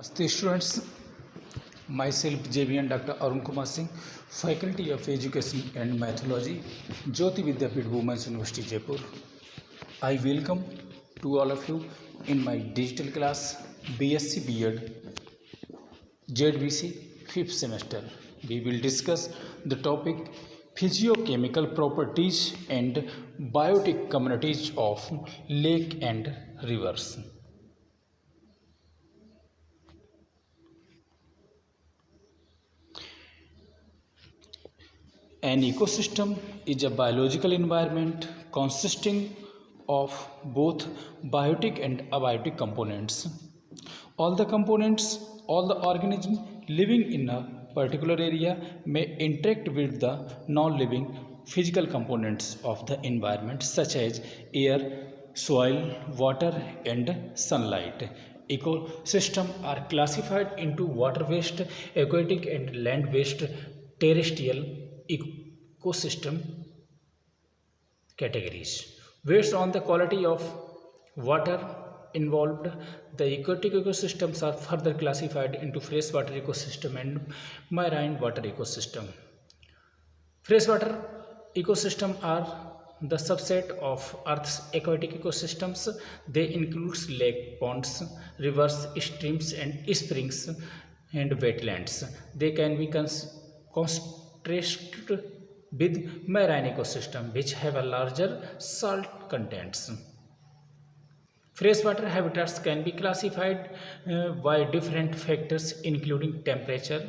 Namaste students, myself JVN Dr. Arun Kumar Singh, Faculty of Education and Methodology, Jyoti Vidyapeeth Women's University Jaipur. I welcome to all of you in my digital class BSc B.Ed ZBC 5th semester. We will discuss the topic physiochemical properties and biotic communities of lake and rivers. An ecosystem is a biological environment consisting of both biotic and abiotic components. All the components, all the organisms living in a particular area may interact with the non-living physical components of the environment such as air, soil, water and sunlight. Ecosystems are classified into water-based, aquatic and land-based terrestrial ecosystem categories. Based on the quality of water involved, the aquatic ecosystems are further classified into freshwater ecosystem and marine water ecosystem. Freshwater ecosystem are the subset of Earth's aquatic ecosystems. They include lake, ponds, rivers, streams and springs and wetlands. They can be contrasted with marine ecosystem which have a larger salt contents. Freshwater habitats can be classified by different factors including temperature,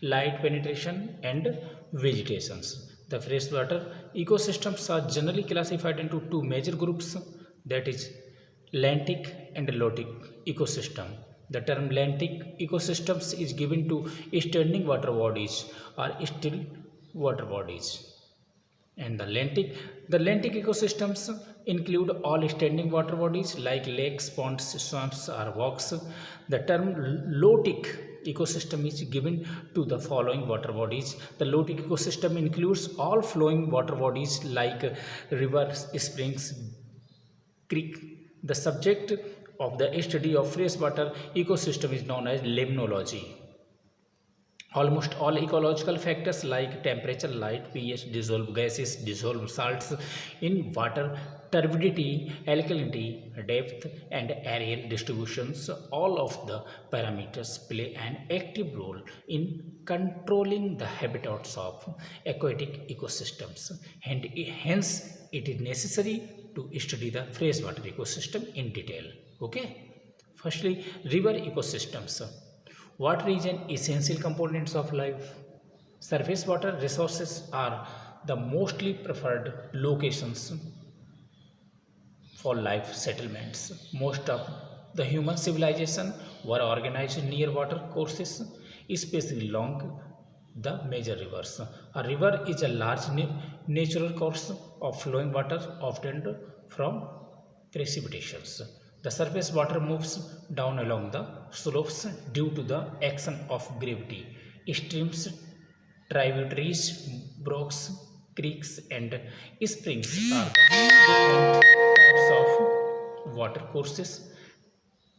light penetration and vegetations. The freshwater ecosystems are generally classified into two major groups, that is lentic and lotic ecosystem. The term lentic ecosystems is given to standing water bodies or still water bodies. And the lentic ecosystems include all standing water bodies like lakes, ponds, swamps or walks. The term lotic ecosystem is given to the following water bodies. The lotic ecosystem includes all flowing water bodies like rivers, springs, creek. The subject of the study of freshwater ecosystem is known as limnology. Almost all ecological factors like temperature, light, pH, dissolved gases, dissolved salts in water, turbidity, alkalinity, depth and areal distributions, all of the parameters play an active role in controlling the habitats of aquatic ecosystems, and hence it is necessary to study the freshwater ecosystem in detail. Okay. Firstly, river ecosystems. Water is an essential component of life. Surface water resources are the mostly preferred locations for life settlements. Most of the human civilization were organized near water courses, especially along the major rivers. A river is a large natural course of flowing water, often from precipitations. The surface water moves down along the slopes due to the action of gravity. Streams, tributaries, brooks, creeks and springs are the different types of water courses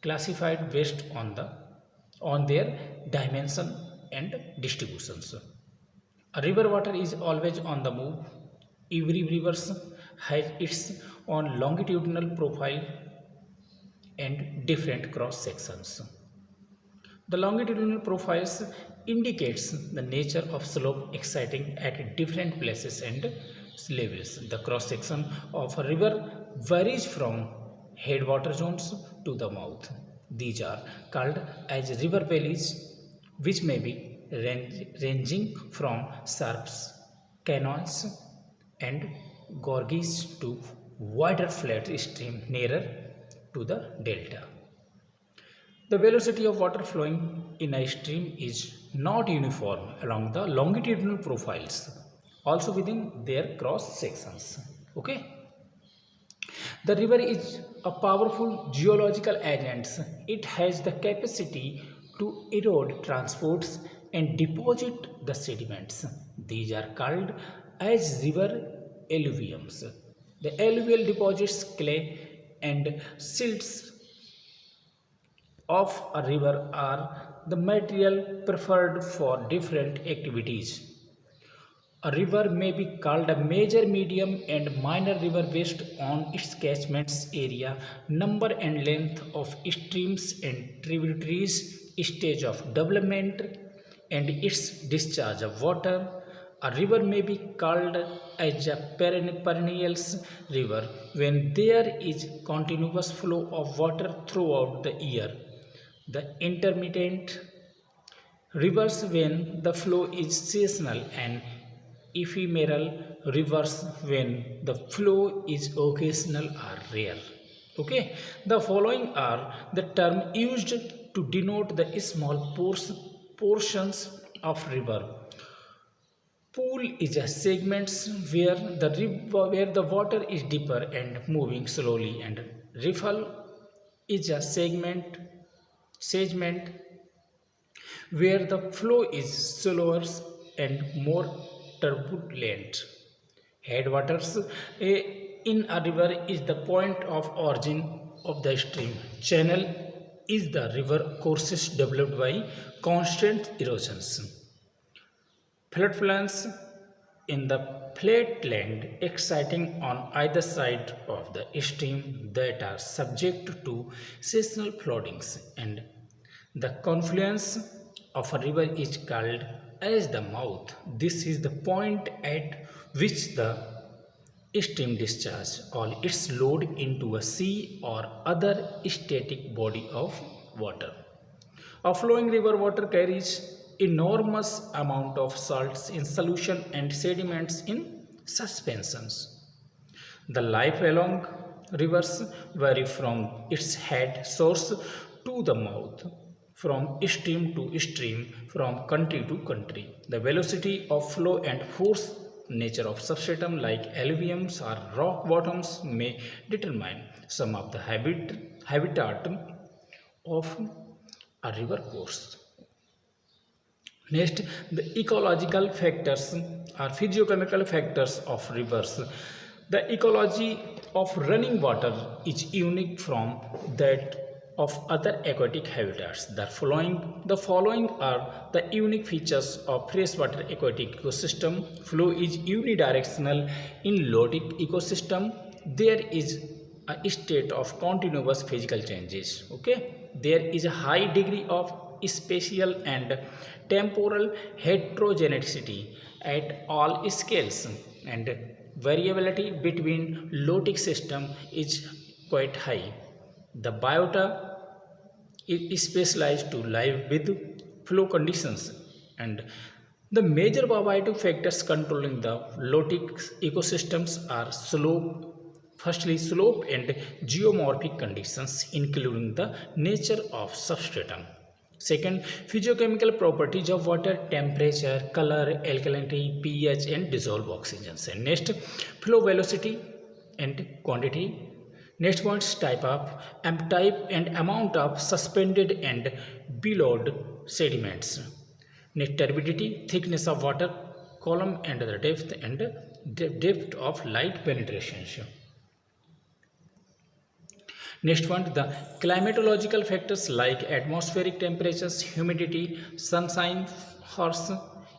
classified based on their dimension and distributions. A river water is always on the move. Every river has its own longitudinal profile and different cross sections. The longitudinal profiles indicates the nature of slope exciting at different places and levels. The cross section of a river varies from headwater zones to the mouth. These are called as river valleys, which may be ranging from sharps, canyons and gorges to wider flat stream nearer to the delta. The velocity of water flowing in a stream is not uniform along the longitudinal profiles, also within their cross sections. Okay. The river is a powerful geological agent. It has the capacity to erode, transport and deposit the sediments. These are called as river alluviums. The alluvial deposits clay and silts of a river are the material preferred for different activities. A river may be called a major, medium, and minor river based on its catchment's area, number and length of streams and tributaries, stage of development, and its discharge of water. A river may be called as a perennial river when there is continuous flow of water throughout the year. The intermittent rivers when the flow is seasonal and ephemeral rivers when the flow is occasional or rare. Okay, the following are the term used to denote the small portions of river. Pool is a segment where the water is deeper and moving slowly, and riffle is a segment where the flow is slower and more turbulent. Headwaters in a river is the point of origin of the stream. Channel is the river courses developed by constant erosions. Floodplains in the flatland exciting on either side of the stream that are subject to seasonal floodings, and the confluence of a river is called as the mouth. This is the point at which the stream discharges all its load into a sea or other static body of water. A flowing river water carries enormous amount of salts in solution and sediments in suspensions. The life along rivers vary from its head source to the mouth, from stream to stream, from country to country. The velocity of flow and force nature of substratum like alluviums or rock bottoms may determine some of the habitat of a river course. Next, the ecological factors or physiochemical factors of rivers. The ecology of running water is unique from that of other aquatic habitats. The following are the unique features of freshwater aquatic ecosystem. Flow is unidirectional in lotic ecosystem. There is a state of continuous physical changes. Okay, there is a high degree of spatial and temporal heterogeneity at all scales, and variability between lotic system is quite high. The biota is specialized to live with flow conditions, and the major biotic factors controlling the lotic ecosystems are slope and geomorphic conditions, including the nature of substratum. Second, physiochemical properties of water, temperature, color, alkalinity, pH, and dissolved oxygen. And next, flow velocity and quantity. Next one is type and amount of suspended and billowed sediments. Next, turbidity, thickness of water column, and the depth of light penetration. Next one, the climatological factors like atmospheric temperatures, humidity, sunshine, horse,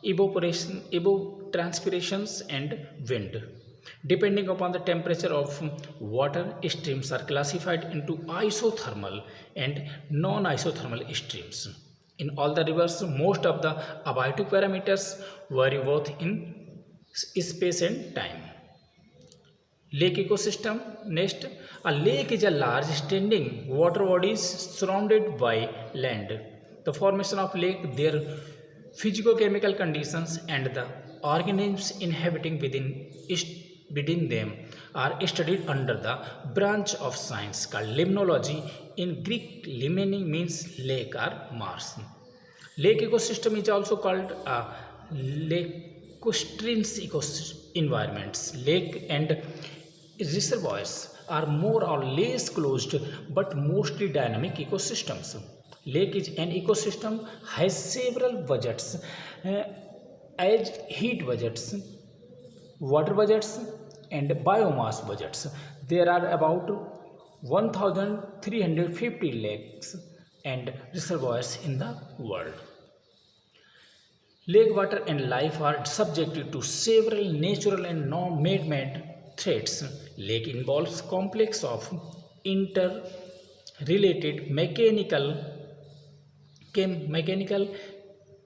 evaporation, evapotranspirations, and wind. Depending upon the temperature of water, streams are classified into isothermal and non-isothermal streams. In all the rivers, most of the abiotic parameters vary both in space and time. Lake ecosystem. Next, a lake is a large standing water body surrounded by land. The formation of lake, their physicochemical conditions, and the organisms inhabiting within them are studied under the branch of science called limnology. In Greek, limene means lake or marsh. Lake ecosystem is also called a lacustrine environments. Lake and reservoirs are more or less closed but mostly dynamic ecosystems. Lake is an ecosystem has several budgets as heat budgets, water budgets, and biomass budgets. There are about 1350 lakes and reservoirs in the world. Lake water and life are subjected to several natural and man-made threats. Lake involves complex of interrelated mechanical,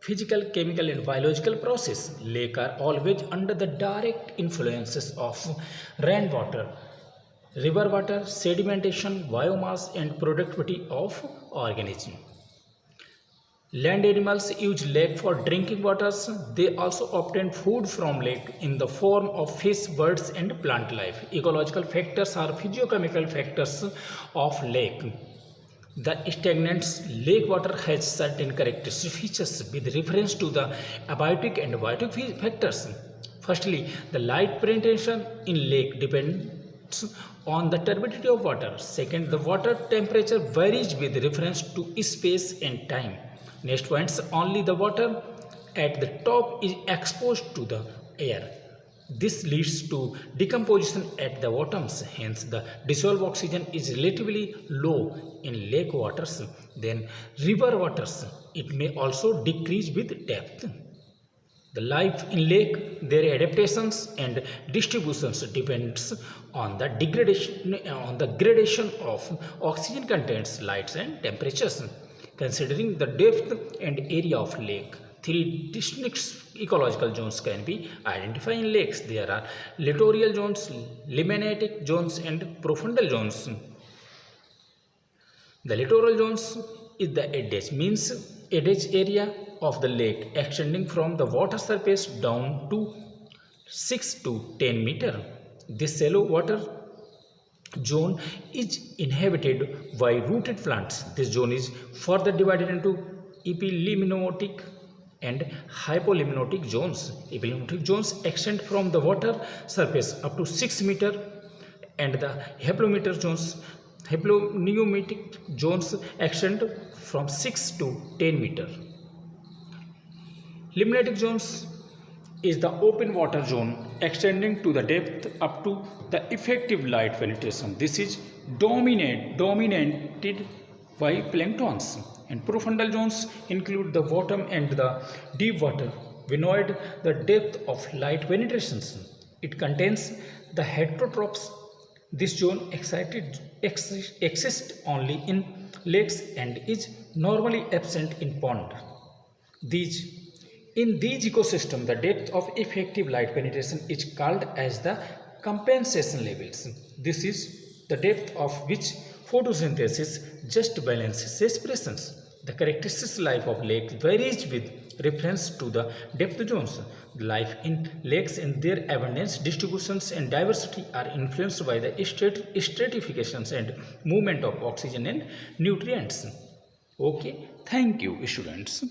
physical, chemical and biological process. Lake are always under the direct influences of rainwater, river water, sedimentation, biomass and productivity of organism. Land animals use lake for drinking waters. They also obtain food from lake in the form of fish, birds and plant life. Ecological factors are physiochemical factors of lake. The stagnant lake water has certain characteristic features with reference to the abiotic and biotic factors. Firstly, the light penetration in lake depends on the turbidity of water. Second, the water temperature varies with reference to space and time. Next point, only the water at the top is exposed to the air. This leads to decomposition at the bottoms. Hence, the dissolved oxygen is relatively low in lake waters than river waters. It may also decrease with depth. The life in lake, their adaptations and distributions depends on the gradation of oxygen contents, lights and temperatures. Considering the depth and area of lake, three distinct ecological zones can be identified in lakes. There are littoral zones, limnatic zones and profundal zones. The littoral zones is the edge area of the lake extending from the water surface down to 6 to 10 meter. This shallow water zone is inhabited by rooted plants. This zone is further divided into epilimnotic and hypolimnotic zones. Epilimnotic zones extend from the water surface up to 6 meter and the hypomneomatic zones extend from 6 to 10 meter. Limnatic zones is the open water zone extending to the depth up to the effective light penetration. This is dominated by planktons. And profundal zones include the bottom and the deep water beyond the depth of light penetration. It contains the heterotrophs. This zone exists only in lakes and is normally absent in pond. In these ecosystems, the depth of effective light penetration is called as the compensation levels. This is the depth of which photosynthesis just balances expressions. The characteristic life of lakes varies with reference to the depth zones. The life in lakes and their abundance, distributions and diversity are influenced by the stratifications and movement of oxygen and nutrients. Okay, thank you students.